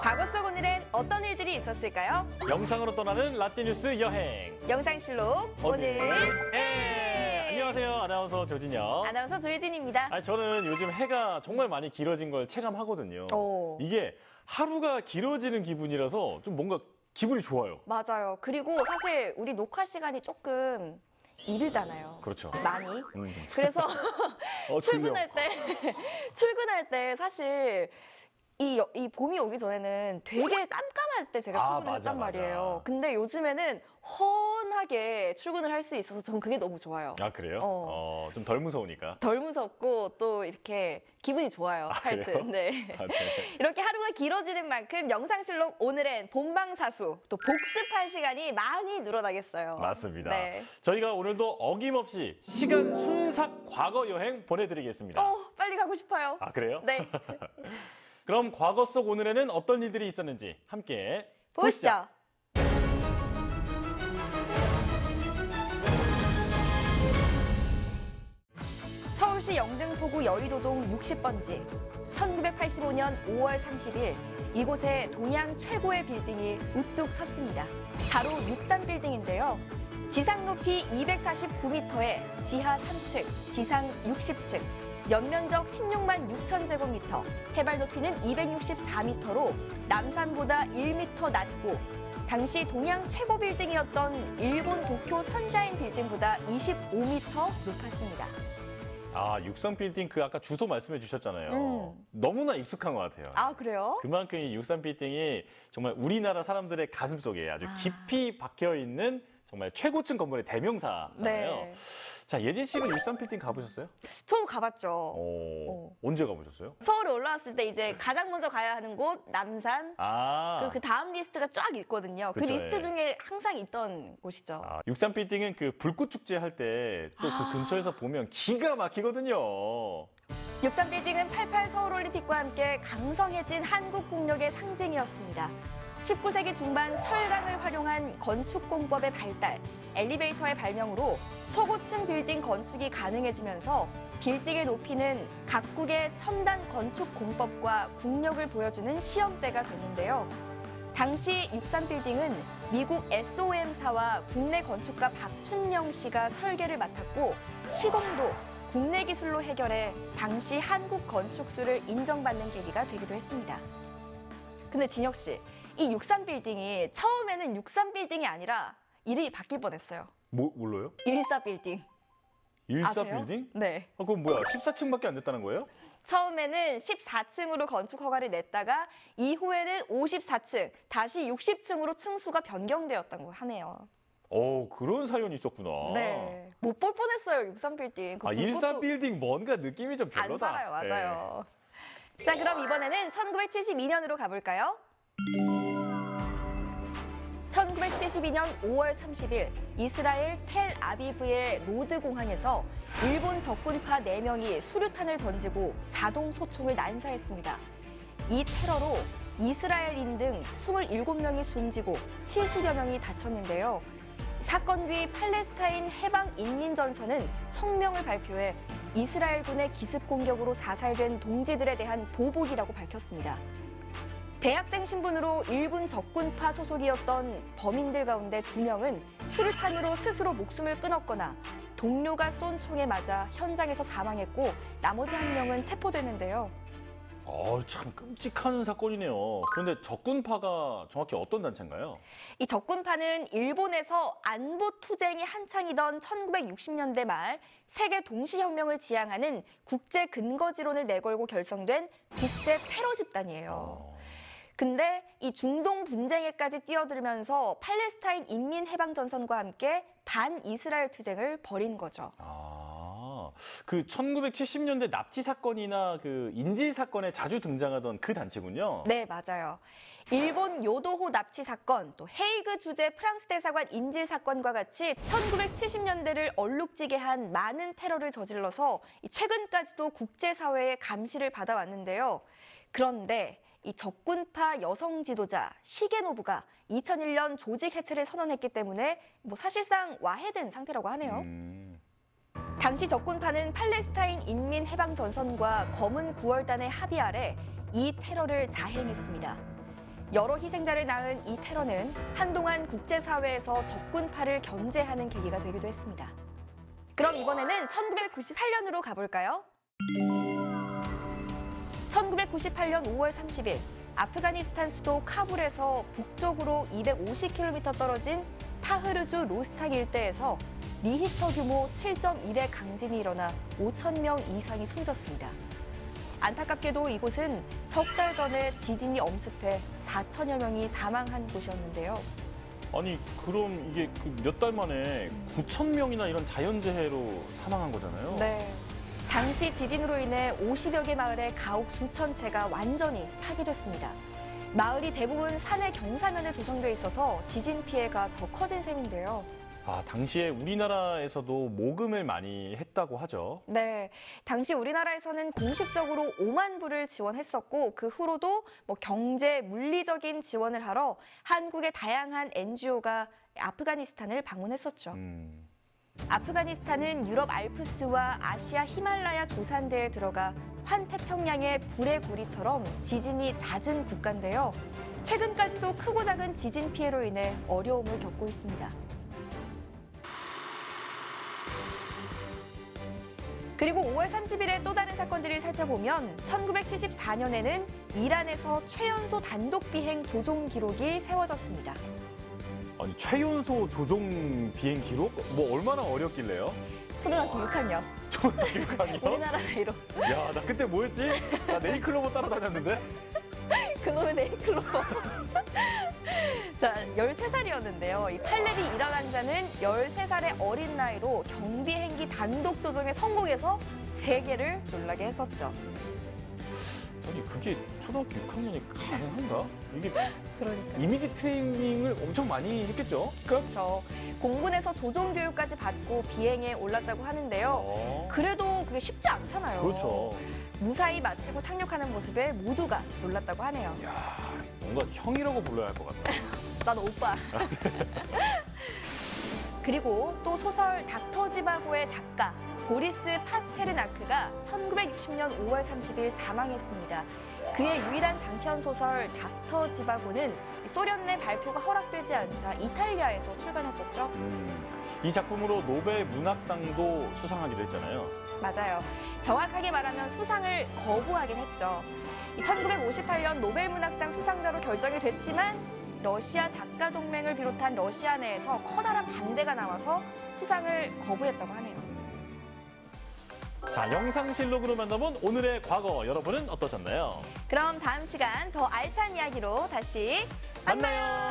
과거 속 오늘엔 어떤 일들이 있었을까요? 영상으로 떠나는 라떼뉴스 여행. 영상실록 오늘 안녕하세요. 아나운서 조진영. 아나운서 조혜진입니다. 저는 요즘 해가 정말 많이 길어진 걸 체감하거든요. 이게 하루가 길어지는 기분이라서 좀 뭔가 기분이 좋아요. 맞아요. 그리고 사실 우리 녹화 시간이 조금 이르잖아요. 그렇죠. 많이. 그래서 출근할 때 사실 이 봄이 오기 전에는 되게 깜깜할 때 제가 출근을 했단 말이에요. 근데 요즘에는 훤하게 출근을 할 수 있어서 저는 그게 너무 좋아요. 아, 그래요? 좀 덜 무서우니까. 덜 무섭고 또 이렇게 기분이 좋아요. 하여튼. 네. 네. 이렇게 하루가 길어지는 만큼 영상실록 오늘은 본방사수 또 복습할 시간이 많이 늘어나겠어요. 맞습니다. 네. 저희가 오늘도 어김없이 시간 순삭 과거 여행 보내드리겠습니다. 빨리 가고 싶어요. 아, 그래요? 네. 그럼 과거 속 오늘에는 어떤 일들이 있었는지 함께 보시죠. 서울시 영등포구 여의도동 60번지 1985년 5월 30일 이곳에 동양 최고의 빌딩이 우뚝 섰습니다. 바로 63빌딩인데요. 지상 높이 249m에 지하 3층, 지상 60층, 연면적 16만 6천 제곱미터, 해발 높이는 264m로 남산보다 1m 낮고 당시 동양 최고 빌딩이었던 일본 도쿄 선샤인 빌딩보다 25m 높았습니다. 아, 63빌딩 그 아까 주소 말씀해 주셨잖아요. 너무나 익숙한 것 같아요. 아, 그래요? 그만큼 이 63빌딩이 정말 우리나라 사람들의 가슴속에 아주 깊이 박혀있는 정말 최고층 건물의 대명사잖아요. 네. 자, 예진 씨는 63빌딩 가보셨어요? 저 가봤죠. 언제 가보셨어요? 서울에 올라왔을 때 이제 가장 먼저 가야 하는 곳 남산. 그 다음 리스트가 쫙 있거든요. 그쵸, 그 리스트 중에 항상 있던 곳이죠. 63빌딩은 그 불꽃 축제 할 때 또 그 근처에서 보면 기가 막히거든요. 63빌딩은 88 서울올림픽과 함께 강성해진 한국 국력의 상징이었습니다. 19세기 중반 철강을 활용한 건축공법의 발달, 엘리베이터의 발명으로 초고층 빌딩 건축이 가능해지면서 빌딩의 높이는 각국의 첨단 건축 공법과 국력을 보여주는 시험대가 됐는데요. 당시 63빌딩은 미국 SOM사와 국내 건축가 박춘영 씨가 설계를 맡았고 시공도 국내 기술로 해결해 당시 한국 건축수를 인정받는 계기가 되기도 했습니다. 근데 진혁 씨, 이 63빌딩이 처음에는 63빌딩이 아니라 이름이 바뀔 뻔했어요. 뭘로요? 14빌딩. 14빌딩? 네. 그럼 뭐야? 14층밖에 안 됐다는 거예요? 처음에는 14층으로 건축 허가를 냈다가 이후에는 54층, 다시 60층으로 층수가 변경되었다고 하네요. 그런 사연이 있었구나. 네. 못 볼 뻔했어요, 63빌딩. 14빌딩 뭔가 느낌이 좀 별로다. 안 살아요, 맞아요. 네. 자, 그럼 이번에는 1972년으로 가볼까요? 1972년 5월 30일 이스라엘 텔아비브의 로드 공항에서 일본 적군파 4명이 수류탄을 던지고 자동 소총을 난사했습니다. 이 테러로 이스라엘인 등 27명이 숨지고 70여 명이 다쳤는데요. 사건 뒤 팔레스타인 해방인민전선은 성명을 발표해 이스라엘군의 기습 공격으로 사살된 동지들에 대한 보복이라고 밝혔습니다. 대학생 신분으로 일본 적군파 소속이었던 범인들 가운데 2명은 수류탄으로 스스로 목숨을 끊었거나 동료가 쏜 총에 맞아 현장에서 사망했고 나머지 1명은 체포됐는데요. 참 끔찍한 사건이네요. 그런데 적군파가 정확히 어떤 단체인가요? 이 적군파는 일본에서 안보 투쟁이 한창이던 1960년대 말 세계 동시혁명을 지향하는 국제 근거지론을 내걸고 결성된 국제 테러 집단이에요. 근데 이 중동 분쟁에까지 뛰어들면서 팔레스타인 인민해방전선과 함께 반이스라엘 투쟁을 벌인 거죠. 그 1970년대 납치 사건이나 그 인질 사건에 자주 등장하던 그 단체군요. 네, 맞아요. 일본 요도호 납치 사건, 또 헤이그 주재 프랑스 대사관 인질 사건과 같이 1970년대를 얼룩지게 한 많은 테러를 저질러서 최근까지도 국제사회의 감시를 받아왔는데요. 그런데 이 적군파 여성 지도자 시게노부가 2001년 조직 해체를 선언했기 때문에 사실상 와해된 상태라고 하네요. 당시 적군파는 팔레스타인 인민해방전선과 검은 9월단의 합의 아래 이 테러를 자행했습니다. 여러 희생자를 낳은 이 테러는 한동안 국제사회에서 적군파를 견제하는 계기가 되기도 했습니다. 그럼 이번에는 1998년으로 가볼까요? 1998년 5월 30일 아프가니스탄 수도 카불에서 북쪽으로 250km 떨어진 타흐르주 로스탁 일대에서 리히터 규모 7.1의 강진이 일어나 5,000명 이상이 숨졌습니다. 안타깝게도 이곳은 석 달 전에 지진이 엄습해 4천여 명이 사망한 곳이었는데요. 아니 그럼 이게 몇 달 만에 9천 명이나 이런 자연재해로 사망한 거잖아요. 네. 당시 지진으로 인해 50여 개 마을의 가옥 수천 채가 완전히 파괴됐습니다. 마을이 대부분 산의 경사면에 조성돼 있어서 지진 피해가 더 커진 셈인데요. 당시에 우리나라에서도 모금을 많이 했다고 하죠. 네, 당시 우리나라에서는 공식적으로 5만 불을 지원했었고 그 후로도 경제, 물리적인 지원을 하러 한국의 다양한 NGO가 아프가니스탄을 방문했었죠. 아프가니스탄은 유럽 알프스와 아시아 히말라야 조산대에 들어가 환태평양의 불의 고리처럼 지진이 잦은 국가인데요. 최근까지도 크고 작은 지진 피해로 인해 어려움을 겪고 있습니다. 그리고 5월 30일에 또 다른 사건들을 살펴보면 1974년에는 이란에서 최연소 단독 비행 조종 기록이 세워졌습니다. 아니 최연소 조종 비행 기록? 뭐 얼마나 어렵길래요? 초등학교 6학년. 초등학교 6학년? 우리나라 나이로. 야, 나 그때 뭐 했지? 나 네이클로버 따라다녔는데? 그놈의 네이클로버. 자, 13살이었는데요. 이 팔레비 이란 왕자는 13살의 어린 나이로 경비행기 단독 조종에 성공해서 세계를 놀라게 했었죠. 아니 그게 초등학교 6학년이 가능한가? 이게 그러니까. 이미지 트레이닝을 엄청 많이 했겠죠? 그렇죠. 공군에서 조종 교육까지 받고 비행에 올랐다고 하는데요. 그래도 그게 쉽지 않잖아요. 그렇죠. 무사히 마치고 착륙하는 모습에 모두가 놀랐다고 하네요. 야, 뭔가 형이라고 불러야 할 것 같다. 난 오빠. 그리고 또 소설 닥터 지바고의 작가 보리스 파스테르나크가 1960년 5월 30일 사망했습니다. 그의 유일한 장편 소설 닥터 지바고는 소련 내 발표가 허락되지 않자 이탈리아에서 출간했었죠. 이 작품으로 노벨 문학상도 수상하기도 했잖아요. 맞아요. 정확하게 말하면 수상을 거부하긴 했죠. 1958년 노벨 문학상 수상자로 결정이 됐지만 러시아 작가 동맹을 비롯한 러시아 내에서 커다란 반대가 나와서 수상을 거부했다고 하네요. 자, 영상실록으로 만나본 오늘의 과거 여러분은 어떠셨나요? 그럼 다음 시간 더 알찬 이야기로 다시 만나요.